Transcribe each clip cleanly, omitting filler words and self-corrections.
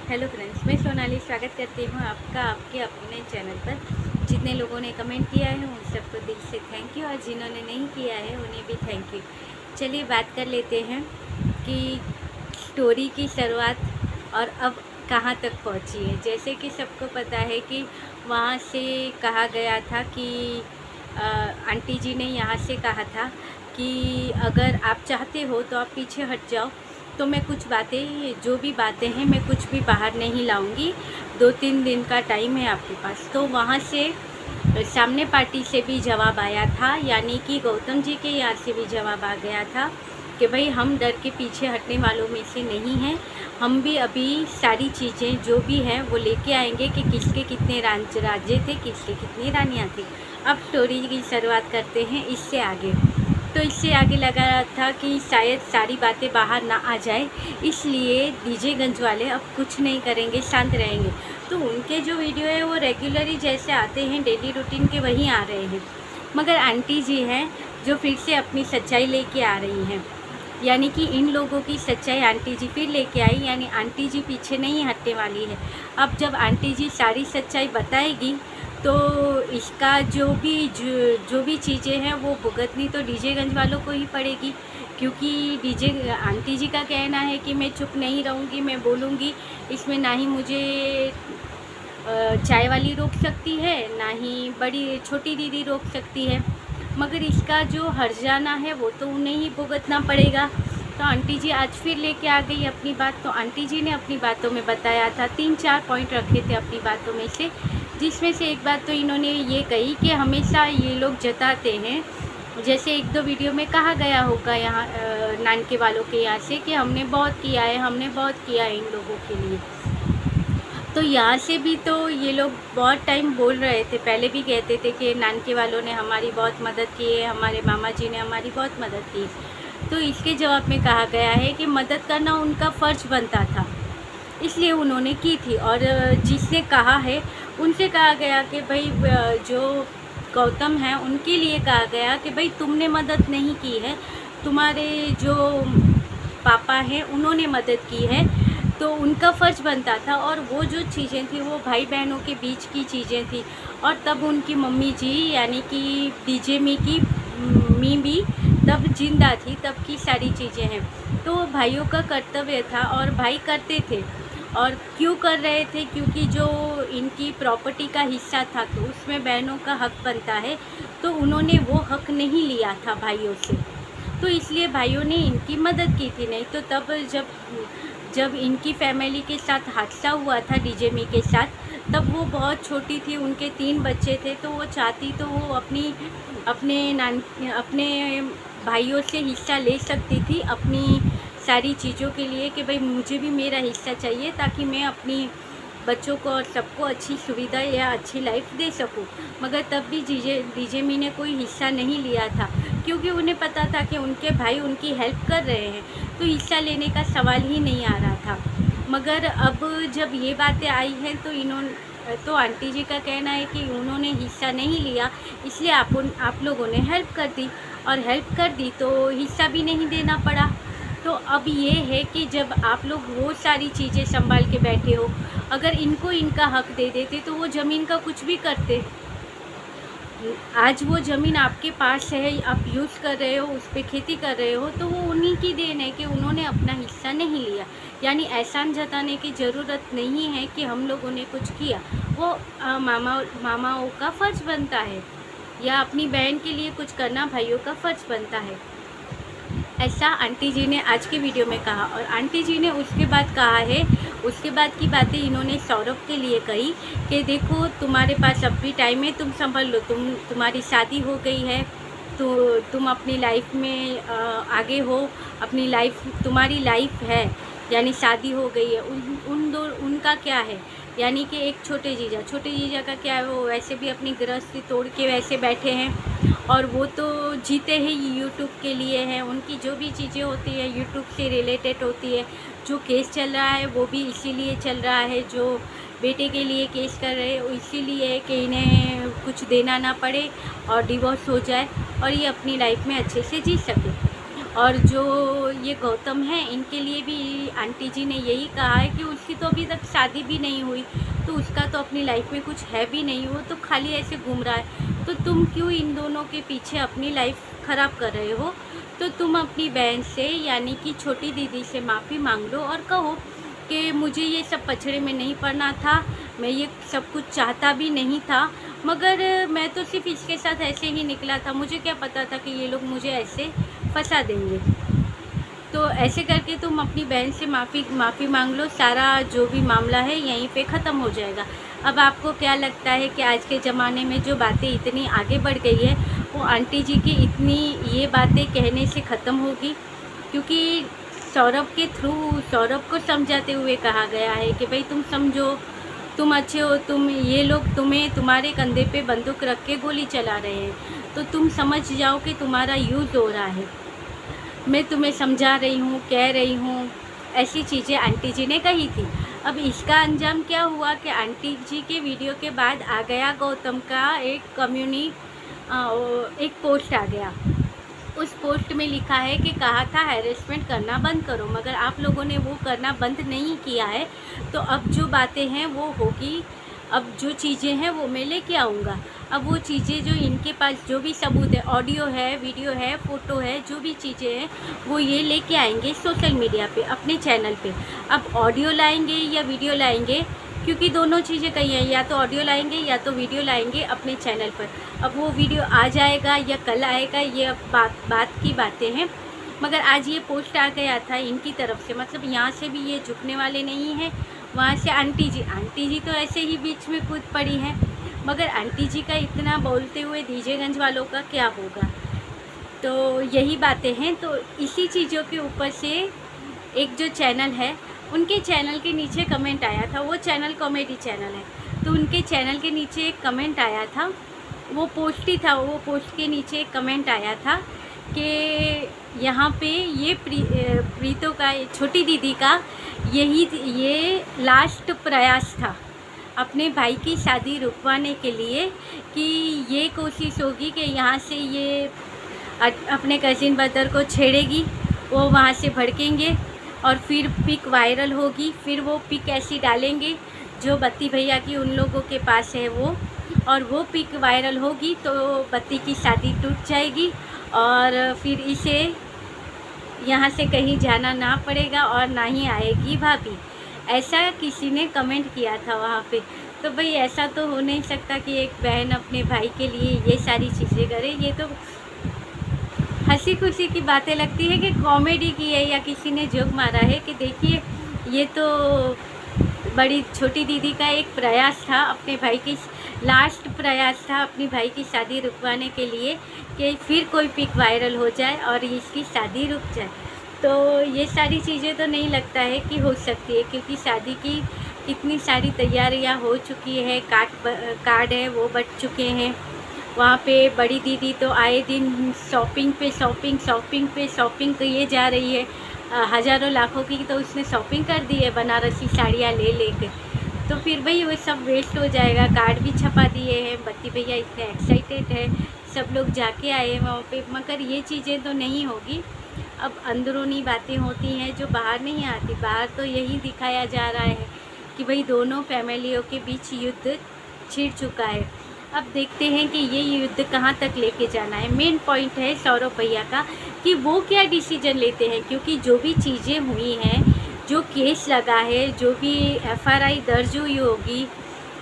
Hello friends, मैं सोनाली स्वागत करती हूँ आपका आपके अपने चैनल पर। जितने लोगों ने कमेंट किया है उन सबको दिल से थैंक यू, और जिन्होंने नहीं किया है उन्हें भी थैंक यू। चलिए बात कर लेते हैं कि स्टोरी की शुरुआत और अब कहाँ तक पहुँची है। जैसे कि सबको पता है कि वहाँ से कहा गया था कि आंटी जी ने यहाँ से कहा था कि अगर आप चाहते हो तो आप पीछे हट जाओ, तो मैं कुछ बातें, जो भी बातें हैं, मैं कुछ भी बाहर नहीं लाऊंगी। 2-3 दिन का टाइम है आपके पास। तो वहाँ से सामने पार्टी से भी जवाब आया था, यानी कि गौतम जी के यहाँ से भी जवाब आ गया था कि भाई हम डर के पीछे हटने वालों में से नहीं हैं। हम भी अभी सारी चीज़ें जो भी हैं वो लेके आएंगे कि किसके कितने राज्य थे, किसके कितनी रानियाँ थी। अब स्टोरी की शुरुआत करते हैं इससे आगे। तो इससे आगे लगा था कि शायद सारी बातें बाहर ना आ जाए, इसलिए डीजेगंज वाले अब कुछ नहीं करेंगे, शांत रहेंगे। तो उनके जो वीडियो है वो रेगुलरली जैसे आते हैं डेली रूटीन के, वहीं आ रहे हैं। मगर आंटी जी हैं जो फिर से अपनी सच्चाई लेके आ रही हैं, यानी कि इन लोगों की सच्चाई आंटी जी फिर लेके आई, यानी आंटी जी पीछे नहीं हटने वाली है। अब जब आंटी जी सारी सच्चाई बताएगी तो इसका जो भी चीज़ें हैं वो भुगतनी तो डीजेगंज वालों को ही पड़ेगी, क्योंकि डीजे आंटी जी का कहना है कि मैं चुप नहीं रहूँगी, मैं बोलूँगी। इसमें ना ही मुझे चाय वाली रोक सकती है, ना ही बड़ी छोटी दीदी रोक सकती है, मगर इसका जो हर्जाना है वो तो उन्हें ही भुगतना पड़ेगा। तो आंटी जी आज फिर लेके आ गई अपनी बात। तो आंटी जी ने अपनी बातों में बताया था, 3-4 पॉइंट रखे थे अपनी बातों में से, जिसमें से एक बात तो इन्होंने ये कही कि हमेशा ये लोग जताते हैं, जैसे 1-2 वीडियो में कहा गया होगा यहाँ नानके वालों के यहाँ से, कि हमने बहुत किया है, हमने बहुत किया है इन लोगों के लिए। तो यहाँ से भी तो ये लोग बहुत टाइम बोल रहे थे, पहले भी कहते थे कि नानके वालों ने हमारी बहुत मदद की है, हमारे मामा जी ने हमारी बहुत मदद की। तो इसके जवाब में कहा गया है कि मदद करना उनका फ़र्ज़ बनता था, इसलिए उन्होंने की थी। और जिसने कहा है उनसे कहा गया कि भाई जो गौतम हैं उनके लिए कहा गया कि भाई तुमने मदद नहीं की है, तुम्हारे जो पापा हैं उन्होंने मदद की है, तो उनका फ़र्ज़ बनता था। और वो जो चीज़ें थी वो भाई बहनों के बीच की चीज़ें थी, और तब उनकी मम्मी जी यानी कि डीजे मी की मी भी तब जिंदा थी, तब की सारी चीज़ें हैं। तो भाइयों का कर्तव्य था और भाई करते थे। और क्यों कर रहे थे? क्योंकि जो इनकी प्रॉपर्टी का हिस्सा था तो उसमें बहनों का हक बनता है, तो उन्होंने वो हक नहीं लिया था भाइयों से, तो इसलिए भाइयों ने इनकी मदद की थी। नहीं तो तब जब इनकी फैमिली के साथ हादसा हुआ था डीजे मी के साथ, तब वो बहुत छोटी थी, उनके 3 बच्चे थे। तो वो चाहती तो वो अपने भाइयों से हिस्सा ले सकती थी अपनी सारी चीज़ों के लिए, कि भाई मुझे भी मेरा हिस्सा चाहिए ताकि मैं अपनी बच्चों को और सबको अच्छी सुविधा या अच्छी लाइफ दे सकूं। मगर तब भी डीजे मी ने कोई हिस्सा नहीं लिया था, क्योंकि उन्हें पता था कि उनके भाई उनकी हेल्प कर रहे हैं, तो हिस्सा लेने का सवाल ही नहीं आ रहा था। मगर अब जब ये बातें आई हैं तो आंटी जी का कहना है कि उन्होंने हिस्सा नहीं लिया, इसलिए आप लोगों ने हेल्प कर दी, और हेल्प कर दी तो हिस्सा भी नहीं देना पड़ा। तो अब ये है कि जब आप लोग वो सारी चीज़ें संभाल के बैठे हो, अगर इनको इनका हक दे देते तो वो ज़मीन का कुछ भी करते। आज वो ज़मीन आपके पास है, आप यूज़ कर रहे हो, उस पर खेती कर रहे हो, तो वो उन्हीं की देन है कि उन्होंने अपना हिस्सा नहीं लिया। यानी एहसान जताने की ज़रूरत नहीं है कि हम लोगों ने कुछ किया, वो मामाओं का फ़र्ज़ बनता है, या अपनी बहन के लिए कुछ करना भाइयों का फ़र्ज़ बनता है। ऐसा आंटी जी ने आज के वीडियो में कहा। और आंटी जी ने उसके बाद कहा है, उसके बाद की बातें इन्होंने सौरभ के लिए कही कि देखो तुम्हारे पास अब भी टाइम है, तुम संभल लो, तुम्हारी शादी हो गई है, तो तुम अपनी लाइफ में आगे हो, अपनी लाइफ तुम्हारी लाइफ है, यानी शादी हो गई है। उनका क्या है, यानी कि एक छोटे जीजा का क्या है, वो वैसे भी अपनी गृहस्थी तोड़ के वैसे बैठे हैं, और वो तो जीते ही यूट्यूब के लिए हैं। उनकी जो भी चीज़ें होती है यूट्यूब से रिलेटेड होती है। जो केस चल रहा है वो भी इसीलिए चल रहा है, जो बेटे के लिए केस कर रहे हैं इसीलिए है कि इन्हें कुछ देना ना पड़े और डिवोर्स हो जाए और ये अपनी लाइफ में अच्छे से जी सके। और जो ये गौतम है इनके लिए भी आंटी जी ने यही कहा है कि उसकी तो अभी तक शादी भी नहीं हुई, तो उसका तो अपनी लाइफ में कुछ है भी नहीं, वो तो खाली ऐसे घूम रहा है, तो तुम क्यों इन दोनों के पीछे अपनी लाइफ ख़राब कर रहे हो। तो तुम अपनी बहन से यानी कि छोटी दीदी से माफ़ी मांग लो और कहो कि मुझे ये सब पछड़े में नहीं पड़ना था, मैं ये सब कुछ चाहता भी नहीं था, मगर मैं तो सिर्फ इसके साथ ऐसे ही निकला था, मुझे क्या पता था कि ये लोग मुझे ऐसे फंसा देंगे। तो ऐसे करके तुम अपनी बहन से माफ़ी मांग लो, सारा जो भी मामला है यहीं पे ख़त्म हो जाएगा। अब आपको क्या लगता है कि आज के ज़माने में जो बातें इतनी आगे बढ़ गई है, वो आंटी जी की इतनी ये बातें कहने से ख़त्म होगी? क्योंकि सौरभ के थ्रू सौरभ को समझाते हुए कहा गया है कि भाई तुम समझो, तुम अच्छे हो, तुम ये लोग तुम्हें तुम्हारे कंधे पे बंदूक रख के गोली चला रहे हैं, तो तुम समझ जाओ कि तुम्हारा यूज़ हो रहा है। मैं तुम्हें समझा रही हूँ, कह रही हूँ, ऐसी चीज़ें आंटी जी ने कही थी। अब इसका अंजाम क्या हुआ कि आंटी जी के वीडियो के बाद आ गया गौतम का एक पोस्ट आ गया। उस पोस्ट में लिखा है कि कहा था हैरेसमेंट करना बंद करो, मगर आप लोगों ने वो करना बंद नहीं किया है। तो अब जो बातें हैं वो होगी, अब जो चीज़ें हैं वो मैं लेके आऊँगा। अब वो चीज़ें जो इनके पास जो भी सबूत है, ऑडियो है, वीडियो है, फ़ोटो है, जो भी चीज़ें हैं वो ये लेके आएंगे सोशल मीडिया पे, अपने चैनल पे। अब ऑडियो लाएंगे या वीडियो लाएंगे, क्योंकि दोनों चीज़ें कही हैं, या तो ऑडियो लाएंगे या तो वीडियो लाएंगे अपने चैनल पर। अब वो वीडियो आ जाएगा या कल आएगा, ये अब बात की बातें हैं। मगर आज ये पोस्ट आ गया था इनकी तरफ से, मतलब यहाँ से भी ये झुकने वाले नहीं हैं, वहाँ से आंटी जी तो ऐसे ही बीच में कूद पड़ी हैं। मगर आंटी जी का इतना बोलते हुए डीजेगंज वालों का क्या होगा। तो यही बातें हैं। तो इसी चीज़ों के ऊपर से एक जो चैनल है, उनके चैनल के नीचे कमेंट आया था, वो चैनल कॉमेडी चैनल है, तो उनके चैनल के नीचे एक कमेंट आया था, वो पोस्ट ही था, वो पोस्ट के नीचे एक कमेंट आया था कि यहाँ पे ये प्रीतो का, छोटी दीदी का ये लास्ट प्रयास था अपने भाई की शादी रुकवाने के लिए, कि ये कोशिश होगी कि यहाँ से ये अपने कज़िन ब्रदर को छेड़ेगी, वो वहाँ से भड़केंगे और फिर पिक वायरल होगी, फिर वो पिक ऐसी डालेंगे जो बत्ती भैया की उन लोगों के पास है वो, और वो पिक वायरल होगी तो बत्ती की शादी टूट जाएगी और फिर इसे यहाँ से कहीं जाना ना पड़ेगा और ना ही आएगी भाभी। ऐसा किसी ने कमेंट किया था वहाँ पे। तो भाई ऐसा तो हो नहीं सकता कि एक बहन अपने भाई के लिए ये सारी चीज़ें करे। ये तो हंसी खुशी की बातें लगती है कि कॉमेडी की है या किसी ने जोक मारा है कि देखिए ये तो बड़ी छोटी दीदी का एक प्रयास था, अपने भाई की लास्ट प्रयास था अपनी भाई की शादी रुकवाने के लिए, कि फिर कोई पिक वायरल हो जाए और इसकी शादी रुक जाए। तो ये सारी चीज़ें तो नहीं लगता है कि हो सकती है, क्योंकि शादी की इतनी सारी तैयारियां हो चुकी है, कार्ड है वो बट चुके हैं। वहाँ पे बड़ी दीदी तो आए दिन शॉपिंग पे शॉपिंग किए जा रही है, हज़ारों लाखों की तो उसने शॉपिंग कर दी है बनारसी साड़ियाँ ले लेके। तो फिर भाई वो सब वेस्ट हो जाएगा। कार्ड भी छपा दिए हैं, बत्ती भैया इतने एक्साइटेड है, सब लोग जाके आए हैं वहाँ पे, मगर ये चीज़ें तो नहीं होगी। अब अंदरूनी बातें होती हैं जो बाहर नहीं आती। बाहर तो यही दिखाया जा रहा है कि भाई दोनों फैमिलियों के बीच युद्ध छिड़ चुका है। अब देखते हैं कि ये युद्ध कहाँ तक लेके जाना है। मेन पॉइंट है सौरभ भैया का कि वो क्या डिसीजन लेते हैं, क्योंकि जो भी चीज़ें हुई हैं, जो केस लगा है, जो भी FRI दर्ज हुई होगी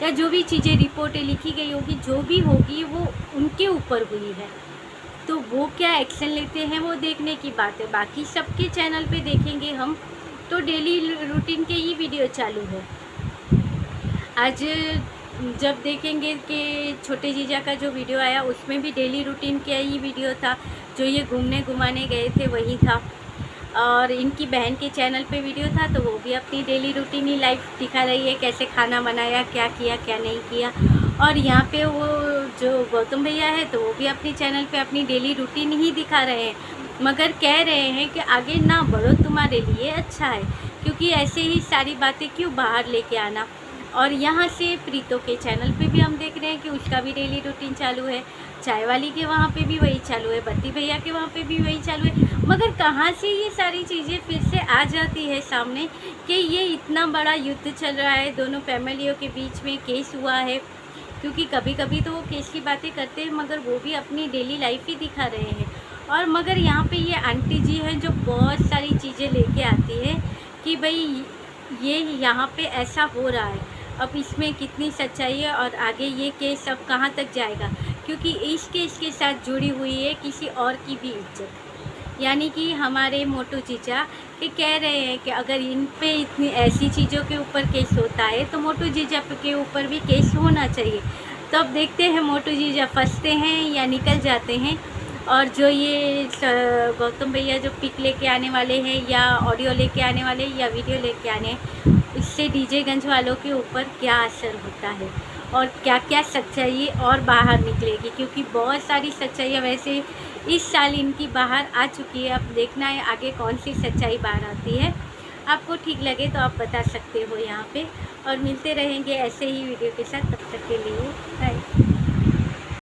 या जो भी चीज़ें रिपोर्टें लिखी गई होगी, जो भी होगी वो उनके ऊपर हुई है। तो वो क्या एक्शन लेते हैं वो देखने की बात है। बाकी सबके चैनल पे देखेंगे हम तो डेली रूटीन के ही वीडियो चालू है। आज जब देखेंगे कि छोटे जीजा का जो वीडियो आया उसमें भी डेली रूटीन का ही वीडियो था, जो ये घूमने घुमाने गए थे वही था। और इनकी बहन के चैनल पे वीडियो था तो वो भी अपनी डेली रूटीन ही लाइव दिखा रही है, कैसे खाना बनाया, क्या किया क्या नहीं किया। और यहाँ पे वो जो गौतम भैया है तो वो भी अपने चैनल पे अपनी डेली रूटीन ही दिखा रहे हैं, मगर कह रहे हैं कि आगे ना बढ़ो, तुम्हारे लिए अच्छा है, क्योंकि ऐसे ही सारी बातें क्यों बाहर लेके आना। और यहाँ से प्रीतो के चैनल पे भी हम देख रहे हैं कि उसका भी डेली रूटीन चालू है, चाय वाली के वहाँ पे भी वही चालू है, बत्ती भैया के वहाँ पे भी वही चालू है। मगर कहाँ से ये सारी चीज़ें फिर से आ जाती है सामने कि ये इतना बड़ा युद्ध चल रहा है दोनों फैमिलियों के बीच में, केस हुआ है। क्योंकि कभी कभी तो वो केस की बातें करते हैं मगर वो भी अपनी डेली लाइफ ही दिखा रहे हैं। और मगर यहाँ पे ये आंटी जी हैं जो बहुत सारी चीज़ें लेके आती है कि भाई ये यहाँ पे ऐसा हो रहा है, अब इसमें कितनी सच्चाई है और आगे ये केस अब कहाँ तक जाएगा, क्योंकि इस केस के साथ जुड़ी हुई है किसी और की भी इज्जत। यानी कि हमारे मोटू जीजा के कह रहे हैं कि अगर इन पे इतनी ऐसी चीज़ों के ऊपर केस होता है तो मोटू जीजा के ऊपर भी केस होना चाहिए। तो अब देखते हैं मोटू जीजा फंसते हैं या निकल जाते हैं। और जो ये गौतम भैया जो पिक लेके आने वाले हैं या ऑडियो लेके आने वाले हैं या वीडियो लेके आने हैं, इससे डीजेगंज वालों के ऊपर क्या असर होता है और क्या क्या सच्चाई और बाहर निकलेगी, क्योंकि बहुत सारी सच्चाइयाँ वैसे इस साल इनकी बाहर आ चुकी है। अब देखना है आगे कौन सी सच्चाई बाहर आती है। आपको ठीक लगे तो आप बता सकते हो यहाँ पे। और मिलते रहेंगे ऐसे ही वीडियो के साथ, तब तक के लिए